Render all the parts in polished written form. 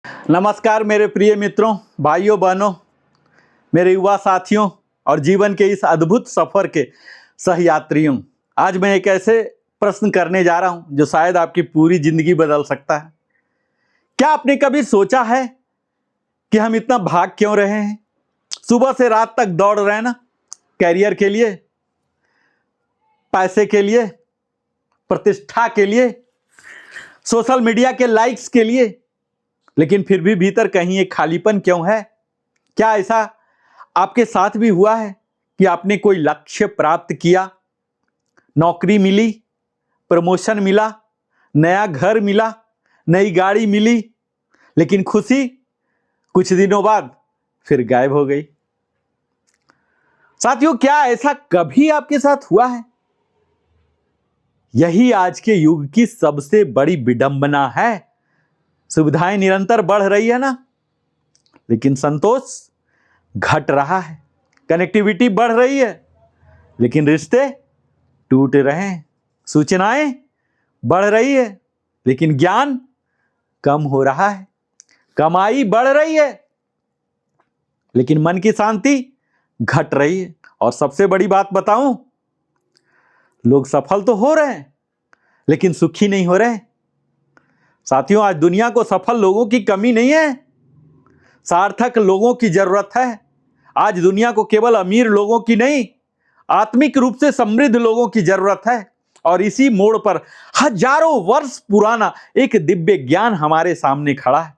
नमस्कार मेरे प्रिय मित्रों, भाइयों बहनों, मेरे युवा साथियों और जीवन के इस अद्भुत सफर के सहयात्रियों। आज मैं एक ऐसे प्रश्न करने जा रहा हूं जो शायद आपकी पूरी जिंदगी बदल सकता है। क्या आपने कभी सोचा है कि हम इतना भाग क्यों रहे हैं? सुबह से रात तक दौड़ रहे हैं ना, कैरियर के लिए, पैसे के लिए, प्रतिष्ठा के लिए, सोशल मीडिया के लाइक्स के लिए, लेकिन फिर भी भीतर कहीं एक खालीपन क्यों है? क्या ऐसा आपके साथ भी हुआ है कि आपने कोई लक्ष्य प्राप्त किया, नौकरी मिली, प्रमोशन मिला, नया घर मिला, नई गाड़ी मिली, लेकिन खुशी कुछ दिनों बाद फिर गायब हो गई? साथियों, क्या ऐसा कभी आपके साथ हुआ है? यही आज के युग की सबसे बड़ी विडंबना है। सुविधाएं निरंतर बढ़ रही है ना, लेकिन संतोष घट रहा है। कनेक्टिविटी बढ़ रही है, लेकिन रिश्ते टूट रहे हैं। सूचनाएं बढ़ रही है, लेकिन ज्ञान कम हो रहा है। कमाई बढ़ रही है, लेकिन मन की शांति घट रही है। और सबसे बड़ी बात बताऊं, लोग सफल तो हो रहे हैं, लेकिन सुखी नहीं हो रहे। साथियों, आज दुनिया को सफल लोगों की कमी नहीं है, सार्थक लोगों की जरूरत है। आज दुनिया को केवल अमीर लोगों की नहीं, आत्मिक रूप से समृद्ध लोगों की जरूरत है। और इसी मोड़ पर हजारों वर्ष पुराना एक दिव्य ज्ञान हमारे सामने खड़ा है,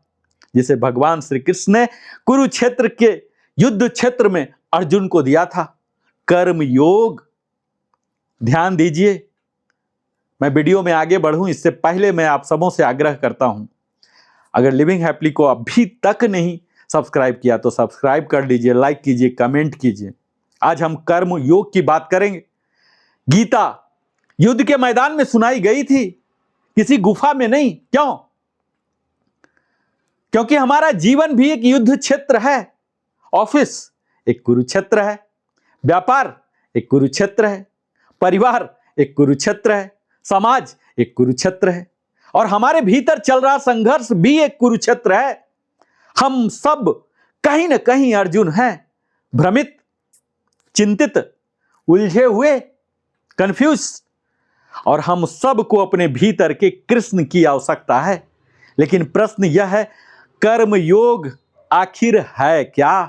जिसे भगवान श्री कृष्ण ने कुरुक्षेत्र के युद्ध क्षेत्र में अर्जुन को दिया था। कर्म योग। ध्यान दीजिए, मैं वीडियो में आगे बढ़ूं इससे पहले मैं आप सबों से आग्रह करता हूं, अगर लिविंग हैप्पीली को अभी तक नहीं सब्सक्राइब किया तो सब्सक्राइब कर लीजिए, लाइक कीजिए, कमेंट कीजिए। आज हम कर्म योग की बात करेंगे। गीता युद्ध के मैदान में सुनाई गई थी, किसी गुफा में नहीं। क्यों? क्योंकि हमारा जीवन भी एक युद्ध क्षेत्र है। ऑफिस एक कुरुक्षेत्र है, व्यापार एक कुरुक्षेत्र है, परिवार एक कुरुक्षेत्र है, समाज एक कुरुक्षेत्र है, और हमारे भीतर चल रहा संघर्ष भी एक कुरुक्षेत्र है। हम सब कहीं ना कहीं अर्जुन हैं, भ्रमित, चिंतित, उलझे हुए, कंफ्यूज। और हम सबको अपने भीतर के कृष्ण की आवश्यकता है। लेकिन प्रश्न यह है, कर्म योग आखिर है क्या?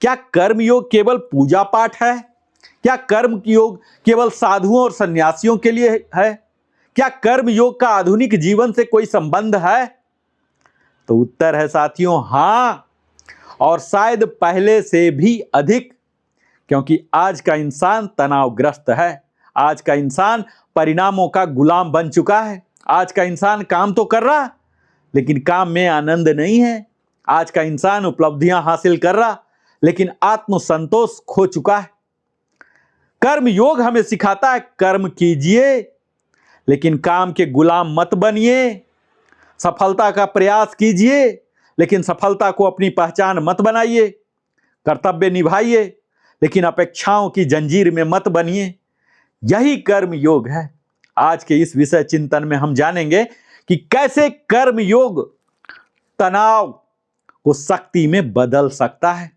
क्या कर्म योग केवल पूजा पाठ है? क्या कर्म योग केवल साधुओं और सन्यासियों के लिए है? क्या कर्म योग का आधुनिक जीवन से कोई संबंध है? तो उत्तर है साथियों, हां, और शायद पहले से भी अधिक। क्योंकि आज का इंसान तनावग्रस्त है। आज का इंसान परिणामों का गुलाम बन चुका है। आज का इंसान काम तो कर रहा, लेकिन काम में आनंद नहीं है। आज का इंसान उपलब्धियां हासिल कर रहा, लेकिन आत्मसंतोष खो चुका है। कर्म योग हमें सिखाता है, कर्म कीजिए, लेकिन काम के गुलाम मत बनिए। सफलता का प्रयास कीजिए, लेकिन सफलता को अपनी पहचान मत बनाइए। कर्तव्य निभाइए, लेकिन अपेक्षाओं की जंजीर में मत बनिए। यही कर्म योग है। आज के इस विषय चिंतन में हम जानेंगे कि कैसे कर्म योग तनाव को शक्ति में बदल सकता है,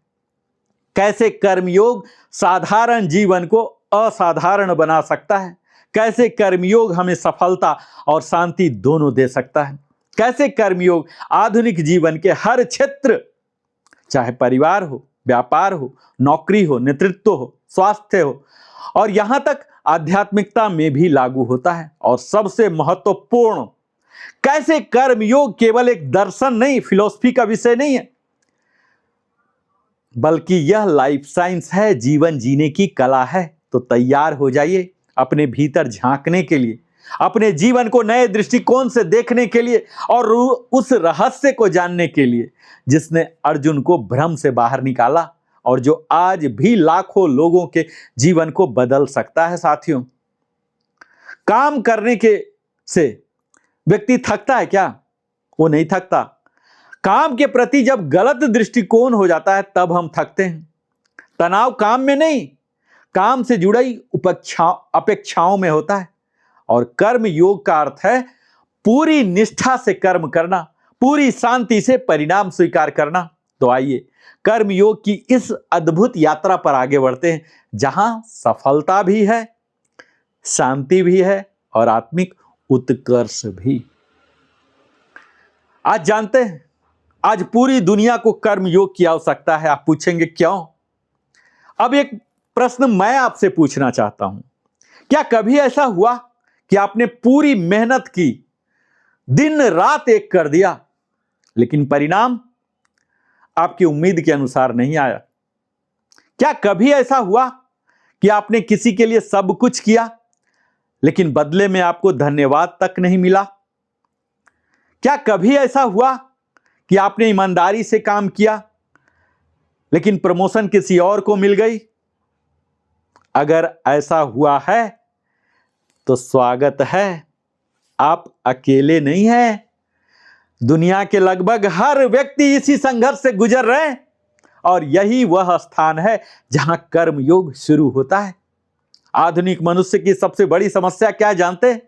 कैसे कर्म योग साधारण जीवन को असाधारण बना सकता है, कैसे कर्मयोग हमें सफलता और शांति दोनों दे सकता है, कैसे कर्मयोग आधुनिक जीवन के हर क्षेत्र, चाहे परिवार हो, व्यापार हो, नौकरी हो, नेतृत्व हो, स्वास्थ्य हो, और यहां तक आध्यात्मिकता में भी लागू होता है। और सबसे महत्वपूर्ण, कैसे कर्मयोग केवल एक दर्शन नहीं, फिलॉसफी का विषय नहीं है, बल्कि यह लाइफ साइंस है, जीवन जीने की कला है। तो तैयार हो जाइए अपने भीतर झांकने के लिए, अपने जीवन को नए दृष्टिकोण से देखने के लिए, और उस रहस्य को जानने के लिए जिसने अर्जुन को भ्रम से बाहर निकाला और जो आज भी लाखों लोगों के जीवन को बदल सकता है। साथियों, काम करने के से व्यक्ति थकता है क्या? वो नहीं थकता। काम के प्रति जब गलत दृष्टिकोण हो जाता है तब हम थकते हैं। तनाव काम में नहीं, काम से जुड़ी अपेक्षाओं में होता है। और कर्म योग का अर्थ है पूरी निष्ठा से कर्म करना, पूरी शांति से परिणाम स्वीकार करना। तो आइए कर्म योग की इस अद्भुत यात्रा पर आगे बढ़ते हैं, जहां सफलता भी है, शांति भी है और आत्मिक उत्कर्ष भी। आज जानते हैं, आज पूरी दुनिया को कर्म योग की आवश्यकता है। आप पूछेंगे क्यों? अब एक प्रश्न मैं आपसे पूछना चाहता हूं, क्या कभी ऐसा हुआ कि आपने पूरी मेहनत की, दिन रात एक कर दिया, लेकिन परिणाम आपकी उम्मीद के अनुसार नहीं आया? क्या कभी ऐसा हुआ कि आपने किसी के लिए सब कुछ किया, लेकिन बदले में आपको धन्यवाद तक नहीं मिला? क्या कभी ऐसा हुआ कि आपने ईमानदारी से काम किया, लेकिन प्रमोशन किसी और को मिल गई? अगर ऐसा हुआ है तो स्वागत है, आप अकेले नहीं हैं। दुनिया के लगभग हर व्यक्ति इसी संघर्ष से गुजर रहे हैं, और यही वह स्थान है जहां कर्म योग शुरू होता है। आधुनिक मनुष्य की सबसे बड़ी समस्या क्या जानते हैं?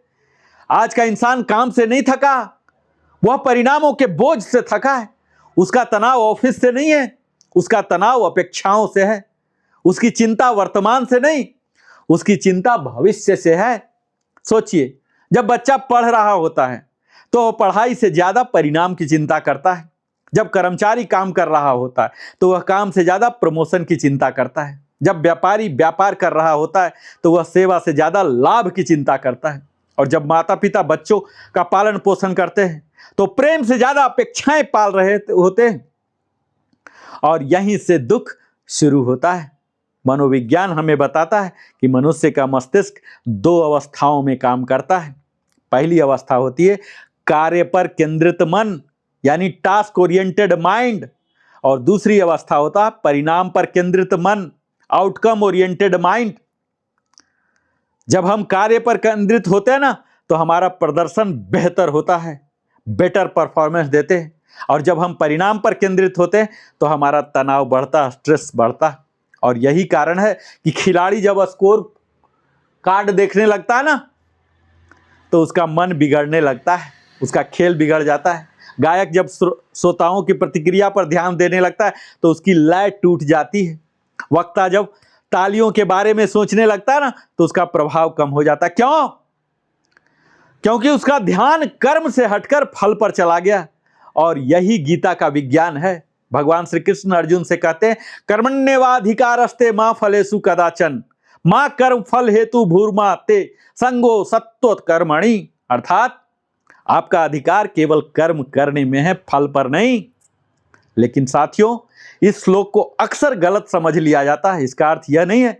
आज का इंसान काम से नहीं थका, वह परिणामों के बोझ से थका है। उसका तनाव ऑफिस से नहीं है, उसका तनाव अपेक्षाओं से है। उसकी चिंता वर्तमान से नहीं, उसकी चिंता भविष्य से है। सोचिए, जब बच्चा पढ़ रहा होता है तो वह पढ़ाई से ज्यादा परिणाम की चिंता करता है। जब कर्मचारी काम कर रहा होता है तो वह काम से ज्यादा प्रमोशन की चिंता करता है। जब व्यापारी व्यापार कर रहा होता है तो वह सेवा से ज्यादा लाभ की चिंता करता है। और जब माता पिता बच्चों का पालन पोषण करते हैं तो प्रेम से ज्यादा अपेक्षाएं पाल रहे होते हैं। और यहीं से दुख शुरू होता है। मनोविज्ञान हमें बताता है कि मनुष्य का मस्तिष्क दो अवस्थाओं में काम करता है। पहली अवस्था होती है कार्य पर केंद्रित मन, यानी टास्क ओरिएंटेड माइंड, और दूसरी अवस्था होता है परिणाम पर केंद्रित मन, आउटकम ओरिएंटेड माइंड। जब हम कार्य पर केंद्रित होते हैं ना, तो हमारा प्रदर्शन बेहतर होता है, बेटर परफॉर्मेंस देते हैं। और जब हम परिणाम पर केंद्रित होते हैं तो हमारा तनाव बढ़ता, स्ट्रेस बढ़ता। और यही कारण है कि खिलाड़ी जब स्कोर कार्ड देखने लगता है ना, तो उसका मन बिगड़ने लगता है, उसका खेल बिगड़ जाता है। गायक जब श्रोताओं की प्रतिक्रिया पर ध्यान देने लगता है तो उसकी लय टूट जाती है। वक्ता जब तालियों के बारे में सोचने लगता है ना, तो उसका प्रभाव कम हो जाता है। क्यों? क्योंकि उसका ध्यान कर्म से हटकर फल पर चला गया। और यही गीता का विज्ञान है। भगवान श्री कृष्ण अर्जुन से कहते हैं, कर्मण्येवाधिकारस्ते मां फलेषु कदाचन मां कर्म फल हेतु भूर्मा ते संगो सत्वत कर्मणि। अर्थात आपका अधिकार केवल कर्म करने में है, फल पर नहीं। लेकिन साथियों, इस श्लोक को अक्सर गलत समझ लिया जाता है। इसका अर्थ यह नहीं है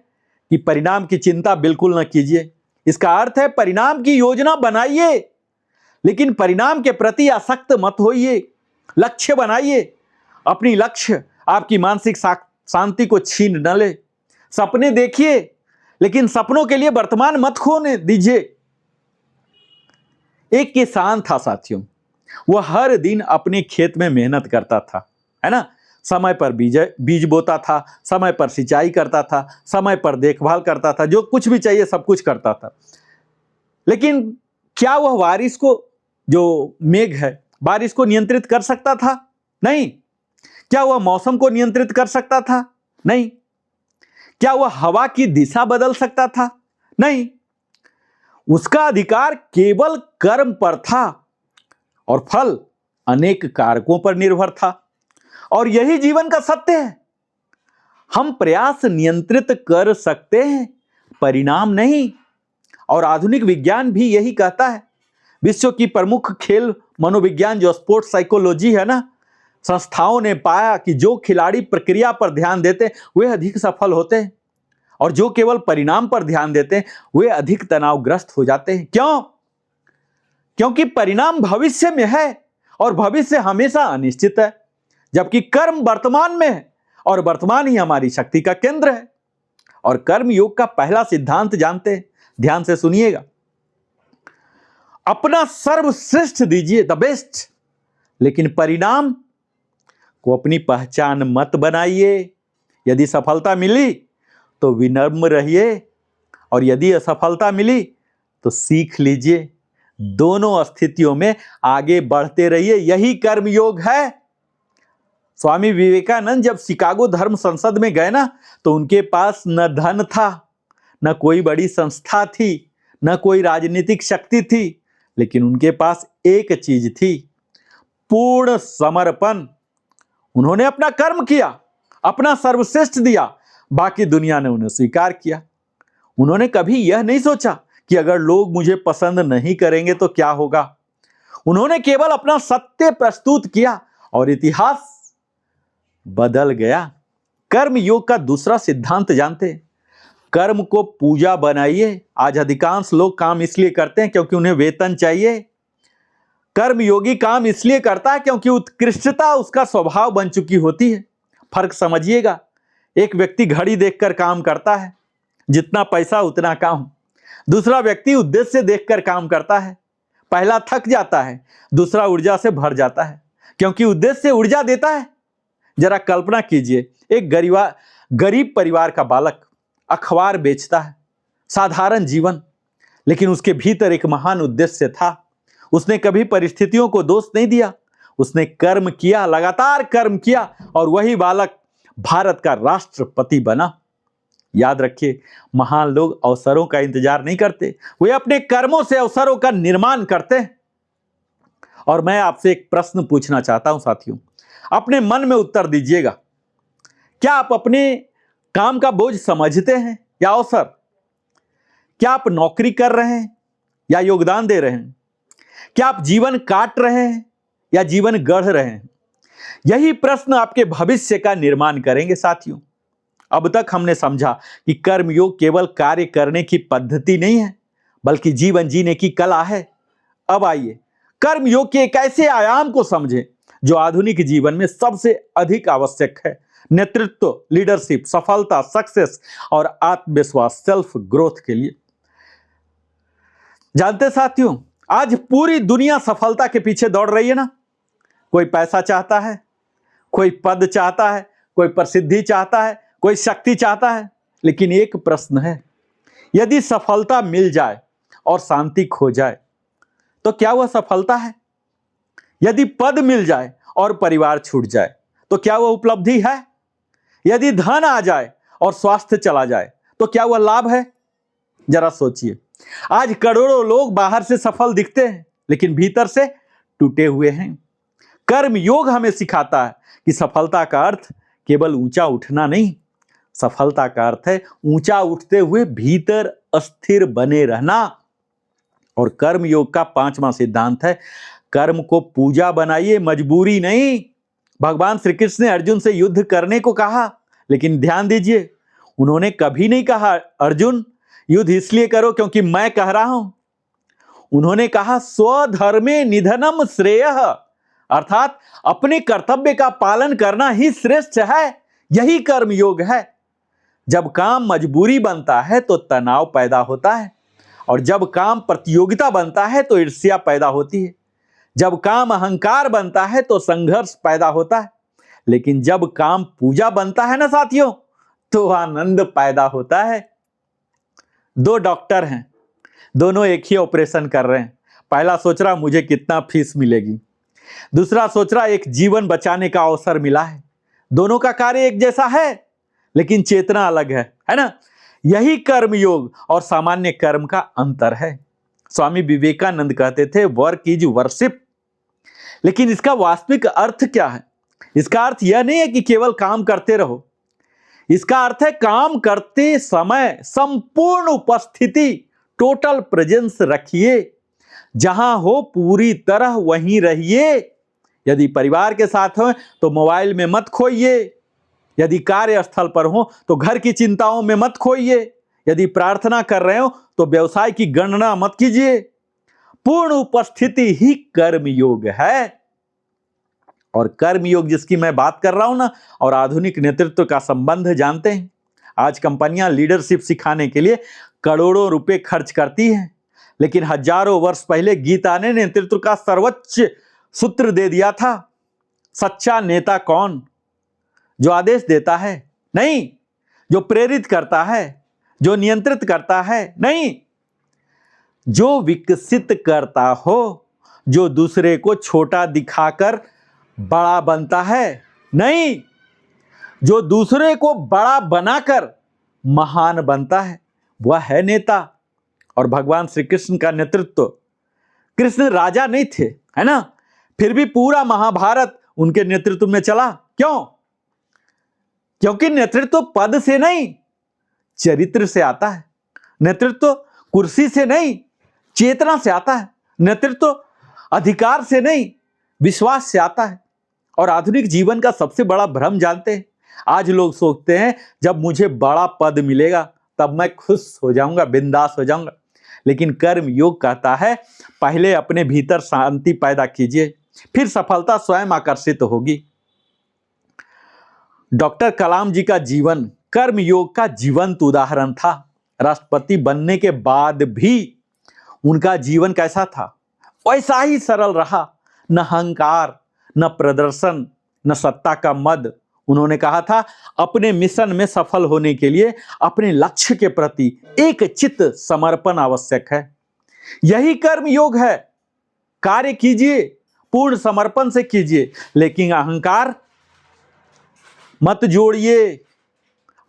कि परिणाम की चिंता बिल्कुल न कीजिए। इसका अर्थ है परिणाम की योजना बनाइए, लेकिन परिणाम के प्रति आसक्त मत होइए। लक्ष्य बनाइए। अपनी लक्ष्य आपकी मानसिक शांति को छीन न ले। सपने देखिए, लेकिन सपनों के लिए वर्तमान मत खोने दीजिए। एक किसान था साथियों, वह हर दिन अपने खेत में मेहनत करता था, है ना। समय पर बीज बोता था, समय पर सिंचाई करता था, समय पर देखभाल करता था, जो कुछ भी चाहिए सब कुछ करता था। लेकिन क्या वह बारिश को, जो मेघ है, बारिश को नियंत्रित कर सकता था? नहीं। क्या वह मौसम को नियंत्रित कर सकता था? नहीं। क्या वह हवा की दिशा बदल सकता था? नहीं। उसका अधिकार केवल कर्म पर था और फल अनेक कारकों पर निर्भर था। और यही जीवन का सत्य है। हम प्रयास नियंत्रित कर सकते हैं, परिणाम नहीं। और आधुनिक विज्ञान भी यही कहता है। विश्व की प्रमुख खेल मनोविज्ञान जो स्पोर्ट्स साइकोलॉजी है ना, संस्थाओं ने पाया कि जो खिलाड़ी प्रक्रिया पर ध्यान देते हैं वे अधिक सफल होते हैं, और जो केवल परिणाम पर ध्यान देते हैं वे अधिक तनावग्रस्त हो जाते हैं। क्यों? क्योंकि परिणाम भविष्य में है और भविष्य हमेशा अनिश्चित है, जबकि कर्म वर्तमान में है और वर्तमान ही हमारी शक्ति का केंद्र है। और कर्म योग का पहला सिद्धांत जानते हैं, ध्यान से सुनिएगा। अपना सर्वश्रेष्ठ दीजिए, द बेस्ट, लेकिन परिणाम को अपनी पहचान मत बनाइए। यदि सफलता मिली तो विनम्र रहिए, और यदि असफलता मिली तो सीख लीजिए। दोनों स्थितियों में आगे बढ़ते रहिए, यही कर्मयोग है। स्वामी विवेकानंद जब शिकागो धर्म संसद में गए ना, तो उनके पास न धन था, न कोई बड़ी संस्था थी, न कोई राजनीतिक शक्ति थी, लेकिन उनके पास एक चीज थी, पूर्ण समर्पण। उन्होंने अपना कर्म किया, अपना सर्वश्रेष्ठ दिया, बाकी दुनिया ने उन्हें स्वीकार किया। उन्होंने कभी यह नहीं सोचा कि अगर लोग मुझे पसंद नहीं करेंगे तो क्या होगा। उन्होंने केवल अपना सत्य प्रस्तुत किया और इतिहास बदल गया। कर्म योग का दूसरा सिद्धांत जानते हैं, कर्म को पूजा बनाइए। आज अधिकांश लोग काम इसलिए करते हैं क्योंकि उन्हें वेतन चाहिए। कर्म योगी काम इसलिए करता है क्योंकि उत्कृष्टता उसका स्वभाव बन चुकी होती है। फर्क समझिएगा, एक व्यक्ति घड़ी देखकर काम करता है, जितना पैसा उतना काम। दूसरा व्यक्ति उद्देश्य देखकर काम करता है, पहला थक जाता है, दूसरा ऊर्जा से भर जाता है, क्योंकि उद्देश्य ऊर्जा देता है। जरा कल्पना कीजिए, एक गरीब परिवार का बालक अखबार बेचता है, साधारण जीवन, लेकिन उसके भीतर एक महान उद्देश्य था। उसने कभी परिस्थितियों को दोष नहीं दिया, उसने कर्म किया, लगातार कर्म किया, और वही बालक भारत का राष्ट्रपति बना। याद रखिए, महान लोग अवसरों का इंतजार नहीं करते, वे अपने कर्मों से अवसरों का निर्माण करते हैं। और मैं आपसे एक प्रश्न पूछना चाहता हूं साथियों, अपने मन में उत्तर दीजिएगा। क्या आप अपने काम का बोझ समझते हैं या अवसर? क्या आप नौकरी कर रहे हैं या योगदान दे रहे हैं? क्या आप जीवन काट रहे हैं या जीवन गढ़ रहे हैं? यही प्रश्न आपके भविष्य का निर्माण करेंगे साथियों। अब तक हमने समझा कि कर्मयोग केवल कार्य करने की पद्धति नहीं है, बल्कि जीवन जीने की कला है। अब आइए कर्मयोग के एक ऐसे आयाम को समझें जो आधुनिक जीवन में सबसे अधिक आवश्यक है, नेतृत्व, लीडरशिप, सफलता, सक्सेस और आत्मविश्वास, सेल्फ ग्रोथ के लिए। जानते साथियों, आज पूरी दुनिया सफलता के पीछे दौड़ रही है ना। कोई पैसा चाहता है, कोई पद चाहता है, कोई प्रसिद्धि चाहता है, कोई शक्ति चाहता है। लेकिन एक प्रश्न है, यदि सफलता मिल जाए और शांति खो जाए तो क्या वह सफलता है? यदि पद मिल जाए और परिवार छूट जाए तो क्या वह उपलब्धि है? यदि धन आ जाए और स्वास्थ्य चला जाए तो क्या वह लाभ है? जरा सोचिए, आज करोड़ों लोग बाहर से सफल दिखते हैं, लेकिन भीतर से टूटे हुए हैं। कर्म योग हमें सिखाता है कि सफलता का अर्थ केवल ऊंचा उठना नहीं, सफलता का अर्थ है ऊंचा उठते हुए भीतर अस्थिर बने रहना। और कर्म योग का 5वां सिद्धांत है, कर्म को पूजा बनाइए, मजबूरी नहीं। भगवान श्री कृष्ण ने अर्जुन से युद्ध करने को कहा, लेकिन ध्यान दीजिए, उन्होंने कभी नहीं कहा अर्जुन युद्ध इसलिए करो क्योंकि मैं कह रहा हूं। उन्होंने कहा स्वधर्मे निधनम श्रेयः, अर्थात अपने कर्तव्य का पालन करना ही श्रेष्ठ है। यही कर्म योग है। जब काम मजबूरी बनता है तो तनाव पैदा होता है, और जब काम प्रतियोगिता बनता है तो ईर्ष्या पैदा होती है। जब काम अहंकार बनता है तो संघर्ष पैदा होता है, लेकिन जब काम पूजा बनता है ना साथियों, तो आनंद पैदा होता है। 2 डॉक्टर हैं, दोनों एक ही ऑपरेशन कर रहे हैं। पहला सोच रहा मुझे कितना फीस मिलेगी, दूसरा सोच रहा एक जीवन बचाने का अवसर मिला है। दोनों का कार्य एक जैसा है, लेकिन चेतना अलग है ना। यही कर्म योग और सामान्य कर्म का अंतर है। स्वामी विवेकानंद कहते थे वर्क इज वर्शिप। लेकिन इसका वास्तविक अर्थ क्या है? इसका अर्थ यह नहीं है कि केवल काम करते रहो, इसका अर्थ है काम करते समय संपूर्ण उपस्थिति, टोटल प्रेजेंस रखिए। जहां हो पूरी तरह वहीं रहिए। यदि परिवार के साथ हो तो मोबाइल में मत खोइए, यदि कार्यस्थल पर हो तो घर की चिंताओं में मत खोइए, यदि प्रार्थना कर रहे हो तो व्यवसाय की गणना मत कीजिए। पूर्ण उपस्थिति ही कर्म योग है। और कर्म योग जिसकी मैं बात कर रहा हूं ना, और आधुनिक नेतृत्व का संबंध जानते हैं। आज कंपनियां लीडरशिप सिखाने के लिए करोड़ों रुपए खर्च करती हैं, लेकिन हजारों वर्ष पहले गीता ने नेतृत्व का सर्वोच्च सूत्र दे दिया था। सच्चा नेता कौन? जो आदेश देता है नहीं, जो प्रेरित करता है, जो नियंत्रित करता है नहीं। जो विकसित करता हो, जो दूसरे को छोटा दिखाकर बड़ा बनता है, नहीं, जो दूसरे को बड़ा बनाकर महान बनता है, वह है नेता। और भगवान श्री कृष्ण का नेतृत्व, कृष्ण राजा नहीं थे, है ना, फिर भी पूरा महाभारत उनके नेतृत्व में चला। क्यों? क्योंकि नेतृत्व पद से नहीं, चरित्र से आता है। नेतृत्व कुर्सी से नहीं, चेतना से आता है। नेतृत्व अधिकार से नहीं, विश्वास से आता है। और आधुनिक जीवन का सबसे बड़ा भ्रम जानते हैं, आज लोग सोचते हैं जब मुझे बड़ा पद मिलेगा तब मैं खुश हो जाऊंगा, बिंदास हो जाऊंगा। लेकिन कर्म योग कहता है पहले अपने भीतर शांति पैदा कीजिए, फिर सफलता स्वयं आकर्षित होगी। डॉक्टर कलाम जी का जीवन कर्म योग का जीवंत उदाहरण था। राष्ट्रपति बनने के बाद भी उनका जीवन कैसा था? वैसा ही सरल रहा। न अहंकार, न प्रदर्शन, न सत्ता का मद। उन्होंने कहा था अपने मिशन में सफल होने के लिए अपने लक्ष्य के प्रति एक चित्त समर्पण आवश्यक है। यही कर्म योग है। कार्य कीजिए, पूर्ण समर्पण से कीजिए, लेकिन अहंकार मत जोड़िए।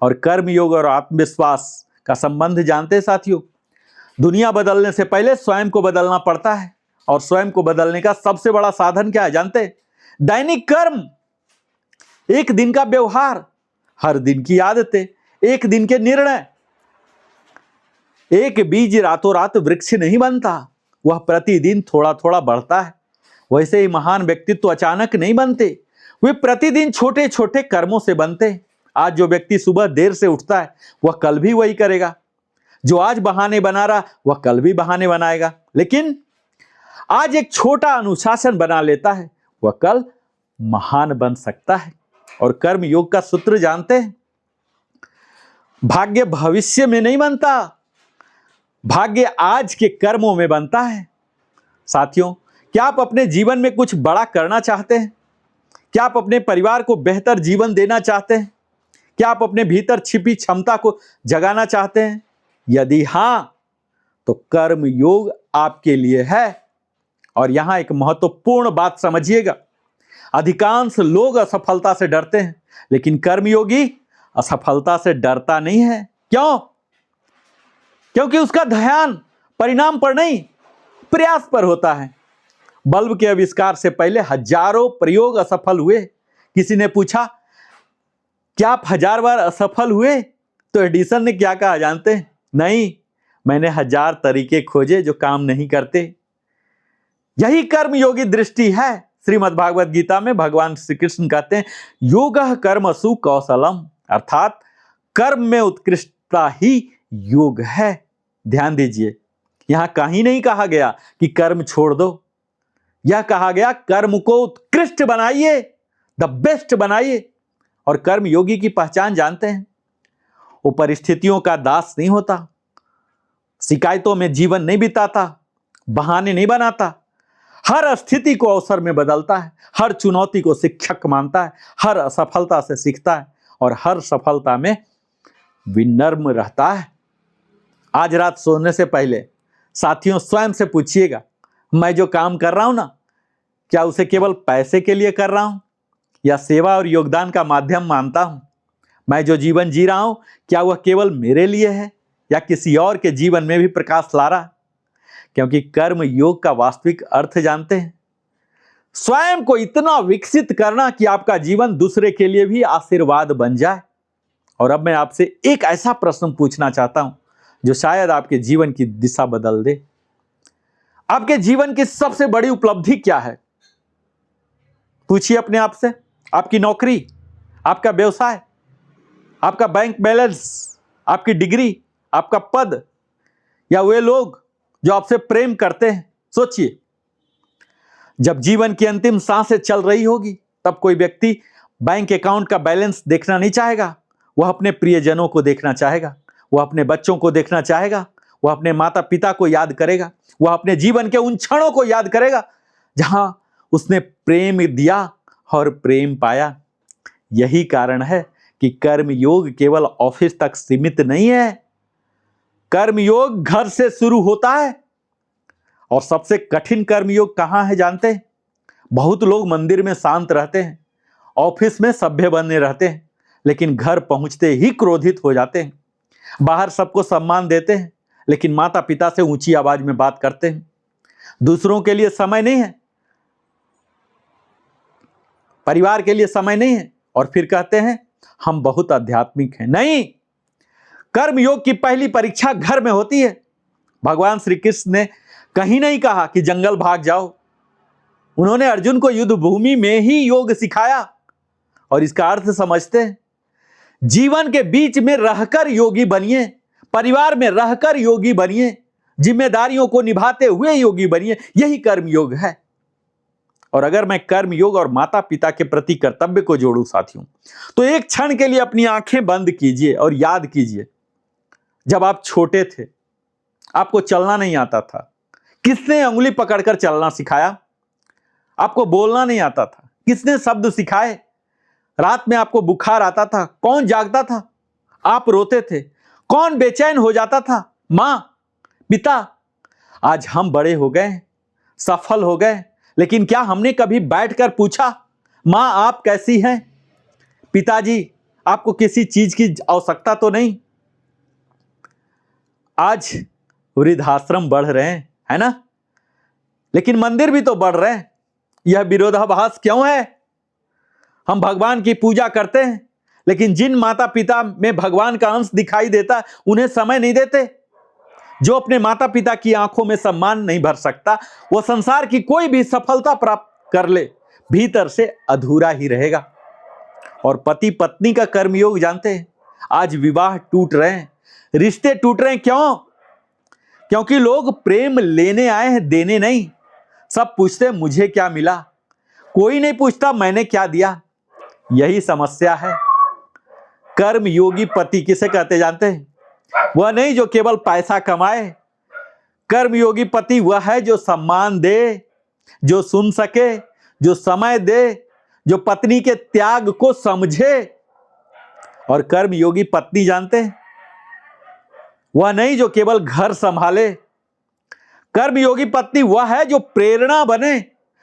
और कर्म योग और आत्मविश्वास का संबंध जानते हैं साथियों? दुनिया बदलने से पहले स्वयं को बदलना पड़ता है। और स्वयं को बदलने का सबसे बड़ा साधन क्या है जानते हैं? दैनिक कर्म, एक दिन का व्यवहार, हर दिन की आदतें, एक दिन के निर्णय। एक बीज रातों रात वृक्ष नहीं बनता, वह प्रतिदिन थोड़ा थोड़ा बढ़ता है। वैसे ही महान व्यक्तित्व अचानक नहीं बनते, वे प्रतिदिन छोटे छोटे कर्मों से बनते। आज जो व्यक्ति सुबह देर से उठता है वह कल भी वही करेगा। जो आज बहाने बना रहा वह कल भी बहाने बनाएगा। लेकिन आज एक छोटा अनुशासन बना लेता है, वह कल महान बन सकता है। और कर्म योग का सूत्र जानते हैं? भाग्य भविष्य में नहीं बनता, भाग्य आज के कर्मों में बनता है। साथियों, क्या आप अपने जीवन में कुछ बड़ा करना चाहते हैं? क्या आप अपने परिवार को बेहतर जीवन देना चाहते हैं? क्या आप अपने भीतर छिपी क्षमता को जगाना चाहते हैं? यदि हां, तो कर्म योग आपके लिए है। और यहां एक महत्वपूर्ण बात समझिएगा, अधिकांश लोग असफलता से डरते हैं, लेकिन कर्मयोगी असफलता से डरता नहीं है। क्यों? क्योंकि उसका ध्यान परिणाम पर नहीं, प्रयास पर होता है। बल्ब के आविष्कार से पहले हजारों प्रयोग असफल हुए। किसी ने पूछा क्या आप 1000 बार असफल हुए? तो एडिसन ने क्या कहा जानते हैं? नहीं, मैंने 1000 तरीके खोजे जो काम नहीं करते। यही कर्मयोगी दृष्टि है। श्रीमद् भागवत गीता में भगवान श्री कृष्ण कहते हैं योगः कर्मसु कौशलम, अर्थात कर्म में उत्कृष्टता ही योग है। ध्यान दीजिए, यहां कहीं नहीं कहा गया कि कर्म छोड़ दो। यह कहा गया कर्म को उत्कृष्ट बनाइए, द बेस्ट बनाइए। और कर्म योगी की पहचान जानते हैं? वो परिस्थितियों का दास नहीं होता, शिकायतों में जीवन नहीं बिताता, बहाने नहीं बनाता, हर स्थिति को अवसर में बदलता है, हर चुनौती को शिक्षक मानता है, हर असफलता से सीखता है और हर सफलता में विनम्र रहता है। आज रात सोने से पहले साथियों स्वयं से पूछिएगा, मैं जो काम कर रहा हूं ना, क्या उसे केवल पैसे के लिए कर रहा हूं या सेवा और योगदान का माध्यम मानता हूं? मैं जो जीवन जी रहा हूं, क्या वह केवल मेरे लिए है या किसी और के जीवन में भी प्रकाश ला रहा? क्योंकि कर्म योग का वास्तविक अर्थ जानते हैं? स्वयं को इतना विकसित करना कि आपका जीवन दूसरे के लिए भी आशीर्वाद बन जाए। और अब मैं आपसे एक ऐसा प्रश्न पूछना चाहता हूं जो शायद आपके जीवन की दिशा बदल दे। आपके जीवन की सबसे बड़ी उपलब्धि क्या है? पूछिए अपने आप से। आपकी नौकरी, आपका व्यवसाय, आपका बैंक बैलेंस, आपकी डिग्री, आपका पद, या वे लोग जो आपसे प्रेम करते हैं? सोचिए, जब जीवन की अंतिम सांसें चल रही होगी तब कोई व्यक्ति बैंक अकाउंट का बैलेंस देखना नहीं चाहेगा। वह अपने प्रियजनों को देखना चाहेगा, वह अपने बच्चों को देखना चाहेगा, वह अपने माता पिता को याद करेगा, वह अपने जीवन के उन क्षणों को याद करेगा जहां उसने प्रेम दिया और प्रेम पाया। यही कारण है कि कर्म योग केवल ऑफिस तक सीमित नहीं है। कर्म योग घर से शुरू होता है और सबसे कठिन कर्मयोग कहाँ है जानते हैं? बहुत लोग मंदिर में शांत रहते हैं, ऑफिस में सभ्य बने रहते हैं, लेकिन घर पहुंचते ही क्रोधित हो जाते हैं। बाहर सबको सम्मान देते हैं, लेकिन माता पिता से ऊंची आवाज में बात करते हैं। दूसरों के लिए समय नहीं है, परिवार के लिए समय नहीं है, और फिर कहते हैं हम बहुत आध्यात्मिक हैं। नहीं, कर्मयोग की पहली परीक्षा घर में होती है। भगवान श्री कृष्ण ने कहीं नहीं कहा कि जंगल भाग जाओ। उन्होंने अर्जुन को युद्ध भूमि में ही योग सिखाया। और इसका अर्थ समझते हैं, जीवन के बीच में रहकर योगी बनिए, परिवार में रहकर योगी बनिए, जिम्मेदारियों को निभाते हुए योगी बनिए। यही कर्मयोग है। और अगर मैं कर्मयोग और माता पिता के प्रति कर्तव्य को जोड़ूं साथियों, तो एक क्षण के लिए अपनी आंखें बंद कीजिए और याद कीजिए, जब आप छोटे थे, आपको चलना नहीं आता था, किसने उंगली पकड़कर चलना सिखाया? आपको बोलना नहीं आता था, किसने शब्द सिखाए? रात में आपको बुखार आता था, कौन जागता था? आप रोते थे, कौन बेचैन हो जाता था? मां, पिता। आज हम बड़े हो गए, सफल हो गए, लेकिन क्या हमने कभी बैठकर पूछा, मां आप कैसी हैं? पिताजी आपको किसी चीज की आवश्यकता तो नहीं? आज वृद्धाश्रम बढ़ रहे हैं, है ना, लेकिन मंदिर भी तो बढ़ रहे हैं। यह विरोधाभास क्यों है? हम भगवान की पूजा करते हैं, लेकिन जिन माता पिता में भगवान का अंश दिखाई देता उन्हें समय नहीं देते। जो अपने माता पिता की आंखों में सम्मान नहीं भर सकता, वह संसार की कोई भी सफलता प्राप्त कर ले, भीतर से अधूरा ही रहेगा। और पति पत्नी का कर्मयोग जानते हैं, आज विवाह टूट रहे हैं, रिश्ते टूट रहे हैं। क्यों? क्योंकि लोग प्रेम लेने आए हैं, देने नहीं। सब पूछते हैं मुझे क्या मिला, कोई नहीं पूछता मैंने क्या दिया। यही समस्या है। कर्मयोगी पति किसे कहते जानते हैं? वह नहीं जो केवल पैसा कमाए। कर्मयोगी पति वह है जो सम्मान दे, जो सुन सके, जो समय दे, जो पत्नी के त्याग को समझे। और कर्मयोगी पत्नी जानते हैं, वह नहीं जो केवल घर संभाले। कर्मयोगी पत्नी वह है जो प्रेरणा बने,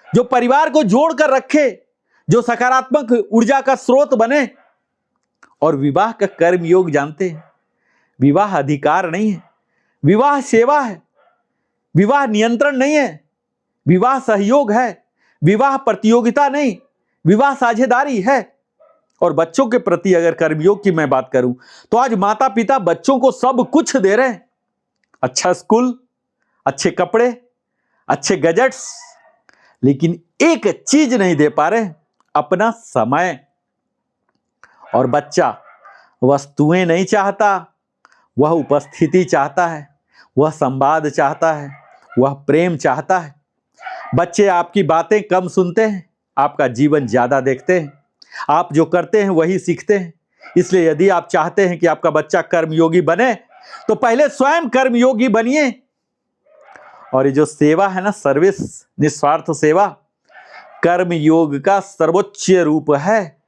जो परिवार को जोड़कर रखे, जो सकारात्मक ऊर्जा का स्रोत बने। और विवाह का कर्मयोग जानते हैं, विवाह अधिकार नहीं है, विवाह सेवा है। विवाह नियंत्रण नहीं है, विवाह सहयोग है। विवाह प्रतियोगिता नहीं, विवाह साझेदारी है। और बच्चों के प्रति अगर कर्मयोग की मैं बात करूं, तो आज माता पिता बच्चों को सब कुछ दे रहे हैं। अच्छा स्कूल, अच्छे कपड़े, अच्छे गैजेट्स, लेकिन एक चीज नहीं दे पा रहे, अपना समय। और बच्चा वस्तुएं नहीं चाहता, वह उपस्थिति चाहता है, वह संवाद चाहता है, वह प्रेम चाहता है। बच्चे आपकी बातें कम सुनते हैं, आपका जीवन ज्यादा देखते हैं। आप जो करते हैं वही सीखते हैं। इसलिए यदि आप चाहते हैं कि आपका बच्चा कर्मयोगी बने, तो पहले स्वयं कर्मयोगी बनिए। और ये जो सेवा है ना, सर्विस, निस्वार्थ सेवा, कर्मयोग का सर्वोच्च रूप है।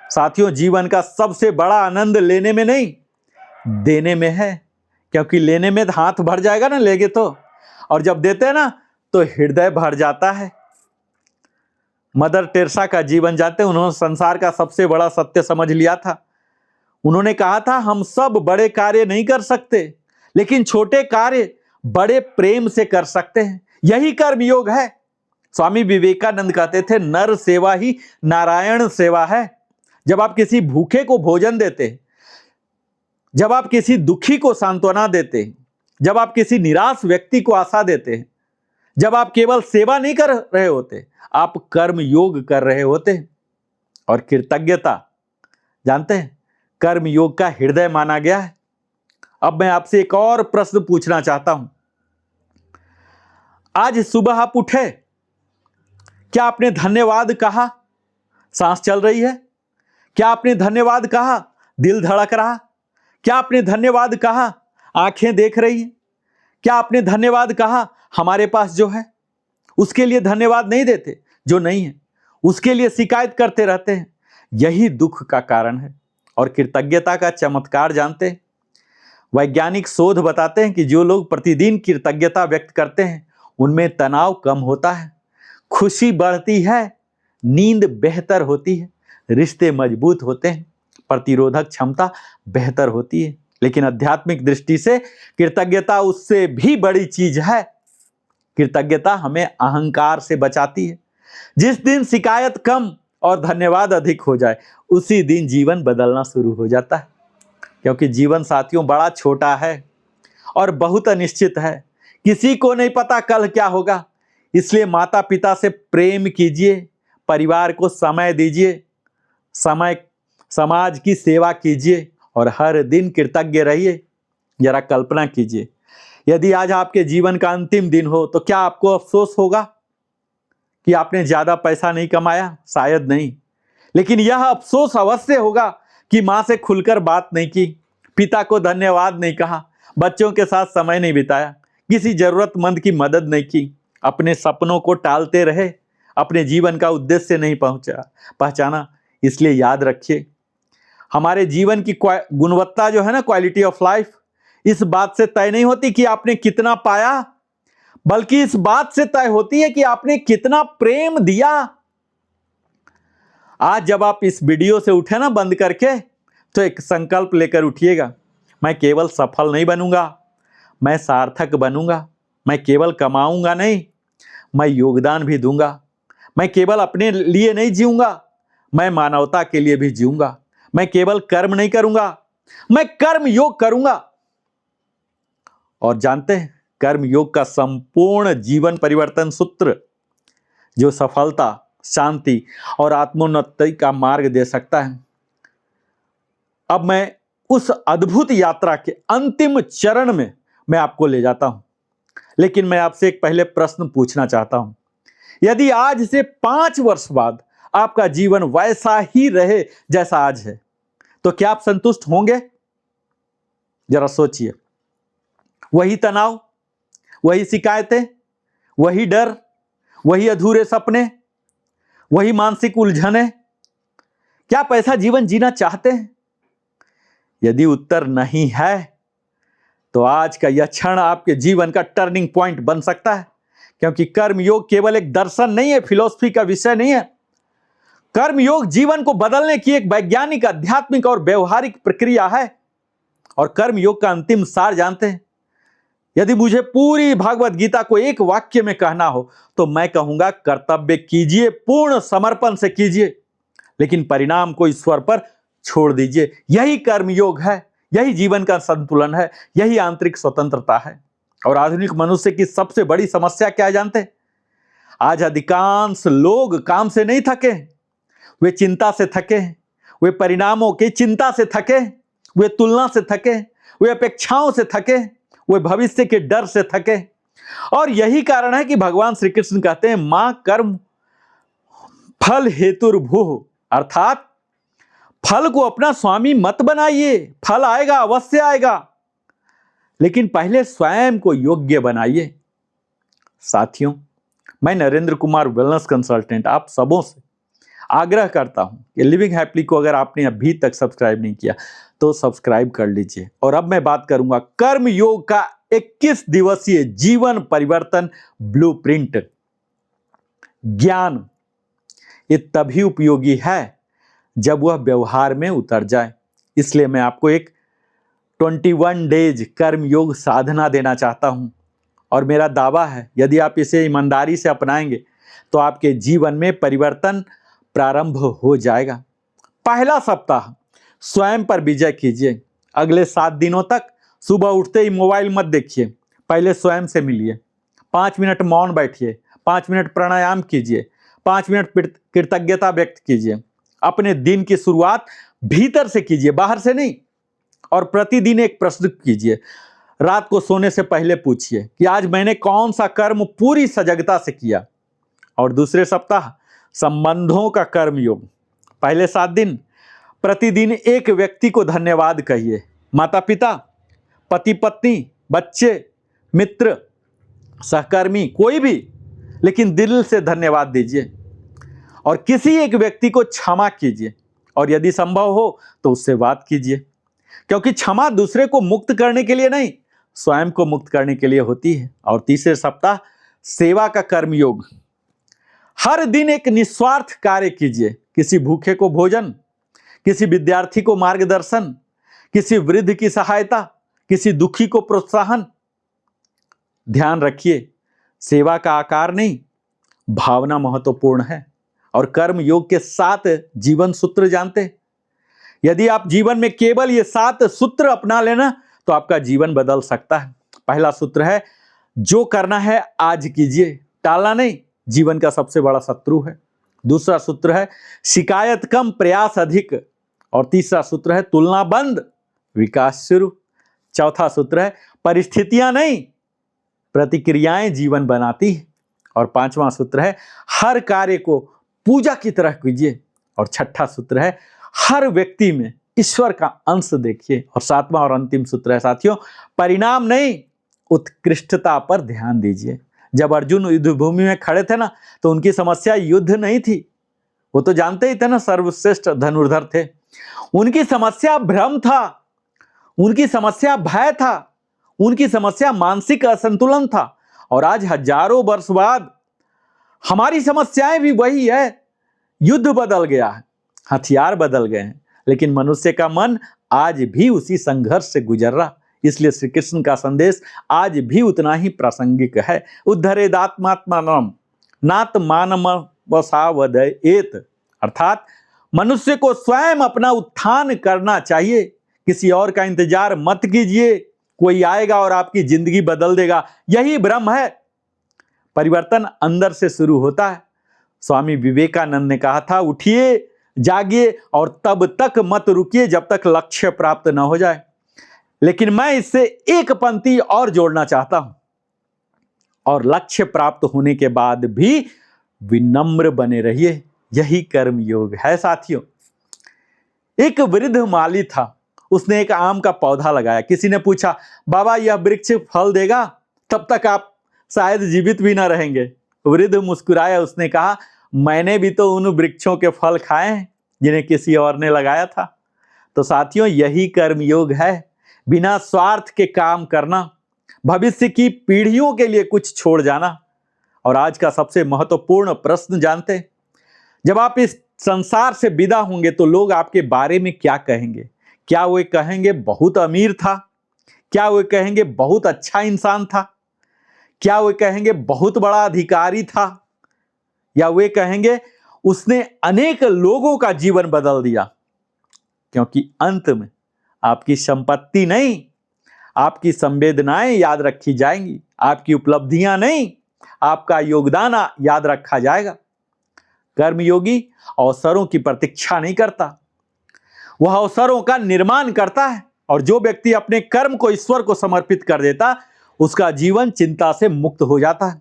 साथियों, जीवन का सबसे बड़ा आनंद लेने में नहीं, देने में है। क्योंकि लेने में हाथ भर जाएगा ना, लेंगे तो, और जब देते हैं ना तो हृदय भर जाता है। मदर टेरेसा का जीवन जानते हैं, उन्होंने संसार का सबसे बड़ा सत्य समझ लिया था। उन्होंने कहा था हम सब बड़े कार्य नहीं कर सकते, लेकिन छोटे कार्य बड़े प्रेम से कर सकते हैं। यही कर्मयोग है। स्वामी विवेकानंद कहते थे नर सेवा ही नारायण सेवा है। जब आप किसी भूखे को भोजन देते हैं, जब आप किसी दुखी को सांत्वना देते हैं, जब आप किसी निराश व्यक्ति को आशा देते हैं, जब आप केवल सेवा नहीं कर रहे होते, आप कर्म योग कर रहे होते हैं। और कृतज्ञता जानते हैं, कर्म योग का हृदय माना गया है। अब मैं आपसे एक और प्रश्न पूछना चाहता हूं। आज सुबह आप उठे, क्या आपने धन्यवाद कहा? सांस चल रही है, क्या आपने धन्यवाद कहा? दिल धड़क रहा, क्या आपने धन्यवाद कहा? आंखें देख रही हैं, क्या आपने धन्यवाद कहा? हमारे पास जो है उसके लिए धन्यवाद नहीं देते, जो नहीं है उसके लिए शिकायत करते रहते हैं। यही दुख का कारण है। और कृतज्ञता का चमत्कार जानते हैं, वैज्ञानिक शोध बताते हैं कि जो लोग प्रतिदिन कृतज्ञता व्यक्त करते हैं उनमें तनाव कम होता है, खुशी बढ़ती है, नींद बेहतर होती है, रिश्ते मजबूत होते हैं, प्रतिरोधक क्षमता बेहतर होती है। लेकिन आध्यात्मिक दृष्टि से कृतज्ञता उससे भी बड़ी चीज है। कृतज्ञता हमें अहंकार से बचाती है। जिस दिन शिकायत कम और धन्यवाद अधिक हो जाए, उसी दिन जीवन बदलना शुरू हो जाता है। क्योंकि जीवन साथियों बड़ा छोटा है और बहुत अनिश्चित है। किसी को नहीं पता कल क्या होगा। इसलिए माता पिता से प्रेम कीजिए, परिवार को समय दीजिए, समाज की सेवा कीजिए और हर दिन कृतज्ञ रहिए। जरा कल्पना कीजिए, यदि आज आपके जीवन का अंतिम दिन हो तो क्या आपको अफसोस होगा कि आपने ज्यादा पैसा नहीं कमाया? शायद नहीं। लेकिन यह अफसोस अवश्य होगा कि मां से खुलकर बात नहीं की, पिता को धन्यवाद नहीं कहा, बच्चों के साथ समय नहीं बिताया, किसी जरूरतमंद की मदद नहीं की, अपने सपनों को टालते रहे, अपने जीवन का उद्देश्य नहीं पहचाना। इसलिए याद रखिए, हमारे जीवन की गुणवत्ता जो है ना, क्वालिटी ऑफ लाइफ, इस बात से तय नहीं होती कि आपने कितना पाया, बल्कि इस बात से तय होती है कि आपने कितना प्रेम दिया। आज जब आप इस वीडियो से उठे ना बंद करके, तो एक संकल्प लेकर उठिएगा, मैं केवल सफल नहीं बनूंगा, मैं सार्थक बनूंगा। मैं केवल कमाऊंगा नहीं, मैं योगदान भी दूंगा। मैं केवल अपने लिए नहीं जीऊंगा, मैं मानवता के लिए भी जीऊंगा। मैं केवल कर्म नहीं करूंगा, मैं कर्म योग करूंगा। और जानते हैं, कर्म योग का संपूर्ण जीवन परिवर्तन सूत्र जो सफलता, शांति और आत्मोन्नति का मार्ग दे सकता है। अब मैं उस अद्भुत यात्रा के अंतिम चरण में मैं आपको ले जाता हूं। लेकिन मैं आपसे एक पहले प्रश्न पूछना चाहता हूं। यदि आज से 5 वर्ष बाद आपका जीवन वैसा ही रहे जैसा आज है, तो क्या आप संतुष्ट होंगे? जरा सोचिए। वही तनाव, वही शिकायतें, वही डर, वही अधूरे सपने, वही मानसिक उलझने, क्या आप ऐसा जीवन जीना चाहते हैं? यदि उत्तर नहीं है, तो आज का यह क्षण आपके जीवन का टर्निंग पॉइंट बन सकता है। क्योंकि कर्म योग केवल एक दर्शन नहीं है, फिलॉसफी का विषय नहीं है। कर्म योग जीवन को बदलने की एक वैज्ञानिक, आध्यात्मिक और व्यवहारिक प्रक्रिया है। और कर्म योग का अंतिम सार जानते हैं? यदि मुझे पूरी भागवत गीता को एक वाक्य में कहना हो, तो मैं कहूंगा, कर्तव्य कीजिए, पूर्ण समर्पण से कीजिए, लेकिन परिणाम को ईश्वर पर छोड़ दीजिए। यही कर्म योग है, यही जीवन का संतुलन है, यही आंतरिक स्वतंत्रता है। और आधुनिक मनुष्य की सबसे बड़ी समस्या क्या है जानते हैं? आज अधिकांश लोग काम से नहीं थके, वे चिंता से थके, वे परिणामों की चिंता से थके, वे तुलना से थके, वे अपेक्षाओं से थके, वे भविष्य के डर से थके। और यही कारण है कि भगवान श्री कृष्ण कहते हैं, मां कर्म फल हेतुर्भुः, अर्थात फल को अपना स्वामी मत बनाइए। फल आएगा, अवश्य आएगा, लेकिन पहले स्वयं को योग्य बनाइए। साथियों, मैं नरेंद्र कुमार वेलनेस कंसल्टेंट आप सबों से आग्रह करता हूं कि लिविंग हैप्पीली को अगर आपने अभी तक सब्सक्राइब नहीं किया तो सब्सक्राइब कर लीजिए। और अब मैं बात करूंगा कर्म योग का 21 दिवसीय जीवन परिवर्तन ब्लूप्रिंट। ज्ञान ये तभी उपयोगी है जब वह व्यवहार में उतर जाए। इसलिए मैं आपको एक 21 डेज कर्म योग साधना देना चाहता हूं। और मेरा दावा है, यदि आप इसे ईमानदारी से अपनाएंगे तो आपके जीवन में परिवर्तन प्रारंभ हो जाएगा। पहला सप्ताह स्वयं पर विजय कीजिए। अगले 7 दिनों तक सुबह उठते ही मोबाइल मत देखिए, पहले स्वयं से मिलिए। 5 मिनट मौन बैठिए, 5 मिनट प्राणायाम कीजिए, 5 मिनट कृतज्ञता व्यक्त कीजिए। अपने दिन की शुरुआत भीतर से कीजिए, बाहर से नहीं। और प्रतिदिन एक प्रश्न कीजिए, रात को सोने से पहले पूछिए कि आज मैंने कौन सा कर्म पूरी सजगता से किया। और दूसरे सप्ताह संबंधों का कर्म योग। पहले 7 दिन प्रतिदिन एक व्यक्ति को धन्यवाद कहिए, माता पिता, पति पत्नी, बच्चे, मित्र, सहकर्मी, कोई भी, लेकिन दिल से धन्यवाद दीजिए। और किसी एक व्यक्ति को क्षमा कीजिए, और यदि संभव हो तो उससे बात कीजिए। क्योंकि क्षमा दूसरे को मुक्त करने के लिए नहीं, स्वयं को मुक्त करने के लिए होती है। और तीसरे सप्ताह सेवा का कर्मयोग। हर दिन एक निस्वार्थ कार्य कीजिए, किसी भूखे को भोजन, किसी विद्यार्थी को मार्गदर्शन, किसी वृद्ध की सहायता, किसी दुखी को प्रोत्साहन। ध्यान रखिए, सेवा का आकार नहीं, भावना महत्वपूर्ण है। और कर्म योग के 7 जीवन सूत्र जानते हैं? यदि आप जीवन में केवल ये 7 सूत्र अपना लेना तो आपका जीवन बदल सकता है। पहला सूत्र है, जो करना है आज कीजिए, टालना नहीं, जीवन का सबसे बड़ा शत्रु है। दूसरा सूत्र है, शिकायत कम प्रयास अधिक। और तीसरा सूत्र है, तुलना बंद विकास शुरू। चौथा सूत्र है, परिस्थितियां नहीं प्रतिक्रियाएं जीवन बनाती है। और पांचवा सूत्र है, हर कार्य को पूजा की तरह कीजिए। और छठा सूत्र है, हर व्यक्ति में ईश्वर का अंश देखिए। और सातवां और अंतिम सूत्र है साथियों, परिणाम नहीं उत्कृष्टता पर ध्यान दीजिए। जब अर्जुन युद्ध भूमि में खड़े थे ना, तो उनकी समस्या युद्ध नहीं थी, वो तो जानते ही थे ना, सर्वश्रेष्ठ धनुर्धर थे। उनकी समस्या भ्रम था, उनकी समस्या भय था, उनकी समस्या मानसिक असंतुलन था। और आज हजारों वर्ष बाद हमारी समस्याएं भी वही है। युद्ध बदल गया है, हथियार बदल गए हैं, लेकिन मनुष्य का मन आज भी उसी संघर्ष से गुजर रहा। इसलिए श्री कृष्ण का संदेश आज भी उतना ही प्रासंगिक है। उद्धरेदात्मात्मानम नात्मानमवसावदयेत, अर्थात मनुष्य को स्वयं अपना उत्थान करना चाहिए, किसी और का इंतजार मत कीजिए, कोई आएगा और आपकी जिंदगी बदल देगा, यही भ्रम है। परिवर्तन अंदर से शुरू होता है। स्वामी विवेकानंद ने कहा था, उठिए, जागिए और तब तक मत रुकिए जब तक लक्ष्य प्राप्त न हो जाए। लेकिन मैं इससे एक पंक्ति और जोड़ना चाहता हूं, और लक्ष्य प्राप्त होने के बाद भी विनम्र बने रहिए, यही कर्म योग है साथियों। एक वृद्ध माली था, उसने एक आम का पौधा लगाया। किसी ने पूछा, बाबा यह वृक्ष फल देगा? तब तक आप शायद जीवित भी ना रहेंगे। वृद्ध मुस्कुराया, उसने कहा, मैंने भी तो उन वृक्षों के फल खाए हैं जिन्हें किसी और ने लगाया था। तो साथियों, यही कर्म योग है, बिना स्वार्थ के काम करना, भविष्य की पीढ़ियों के लिए कुछ छोड़ जाना। और आज का सबसे महत्वपूर्ण प्रश्न जानते हैं, जब आप इस संसार से विदा होंगे तो लोग आपके बारे में क्या कहेंगे? क्या वे कहेंगे बहुत अमीर था? क्या वे कहेंगे बहुत अच्छा इंसान था? क्या वे कहेंगे बहुत बड़ा अधिकारी था? या वे कहेंगे उसने अनेक लोगों का जीवन बदल दिया? क्योंकि अंत में आपकी संपत्ति नहीं, आपकी संवेदनाएं याद रखी जाएंगी, आपकी उपलब्धियां नहीं, आपका योगदान याद रखा जाएगा। कर्मयोगी अवसरों की प्रतीक्षा नहीं करता, वह अवसरों का निर्माण करता है। और जो व्यक्ति अपने कर्म को ईश्वर को समर्पित कर देता, उसका जीवन चिंता से मुक्त हो जाता है।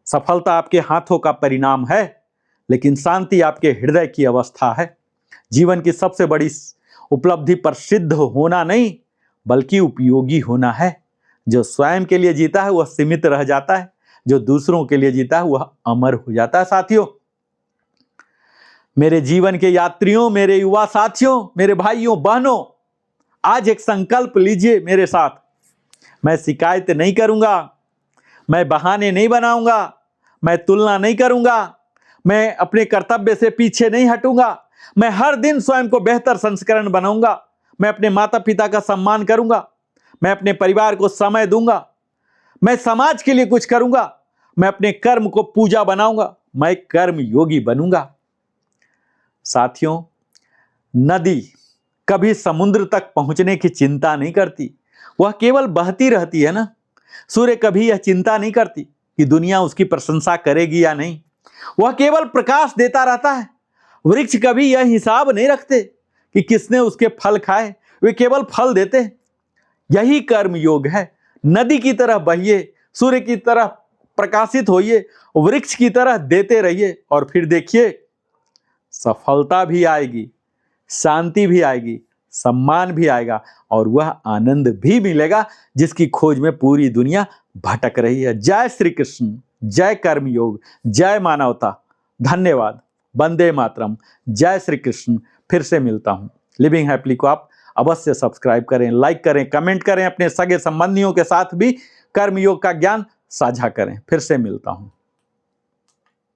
सफलता आपके हाथों का परिणाम है, लेकिन शांति आपके हृदय की अवस्था है। जीवन की सबसे बड़ी उपलब्धि प्रसिद्ध होना नहीं, बल्कि उपयोगी होना है। जो स्वयं के लिए जीता है वह सीमित रह जाता है, जो दूसरों के लिए जीता है वह अमर हो जाता है। साथियों, मेरे जीवन के यात्रियों, मेरे युवा साथियों, मेरे भाइयों बहनों, आज एक संकल्प लीजिए मेरे साथ। मैं शिकायत नहीं करूंगा, मैं बहाने नहीं बनाऊंगा, मैं तुलना नहीं करूंगा, मैं अपने कर्तव्य से पीछे नहीं हटूंगा, मैं हर दिन स्वयं को बेहतर संस्करण बनाऊंगा, मैं अपने माता पिता का सम्मान करूंगा, मैं अपने परिवार को समय दूंगा, मैं समाज के लिए कुछ करूंगा, मैं अपने कर्म को पूजा बनाऊंगा, मैं कर्म योगी बनूंगा। साथियों, नदी कभी समुद्र तक पहुंचने की चिंता नहीं करती, वह केवल बहती रहती है ना। सूर्य कभी यह चिंता नहीं करती कि दुनिया उसकी प्रशंसा करेगी या नहीं, वह केवल प्रकाश देता रहता है। वृक्ष कभी यह हिसाब नहीं रखते कि किसने उसके फल खाए, वे केवल फल देते हैं। यही कर्म योग है। नदी की तरह बहिए, सूर्य की तरह प्रकाशित होइए, वृक्ष की तरह देते रहिए, और फिर देखिए सफलता भी आएगी, शांति भी आएगी, सम्मान भी आएगा, और वह आनंद भी मिलेगा जिसकी खोज में पूरी दुनिया भटक रही है। जय श्री कृष्ण, जय कर्म योग, जय मानवता। धन्यवाद। वंदे मातरम। जय श्री कृष्ण। फिर से मिलता हूं। लिविंग हैप्पीली को आप अवश्य सब्सक्राइब करें, लाइक करें, कमेंट करें, अपने सगे संबंधियों के साथ भी कर्म योग का ज्ञान साझा करें। फिर से मिलता हूं।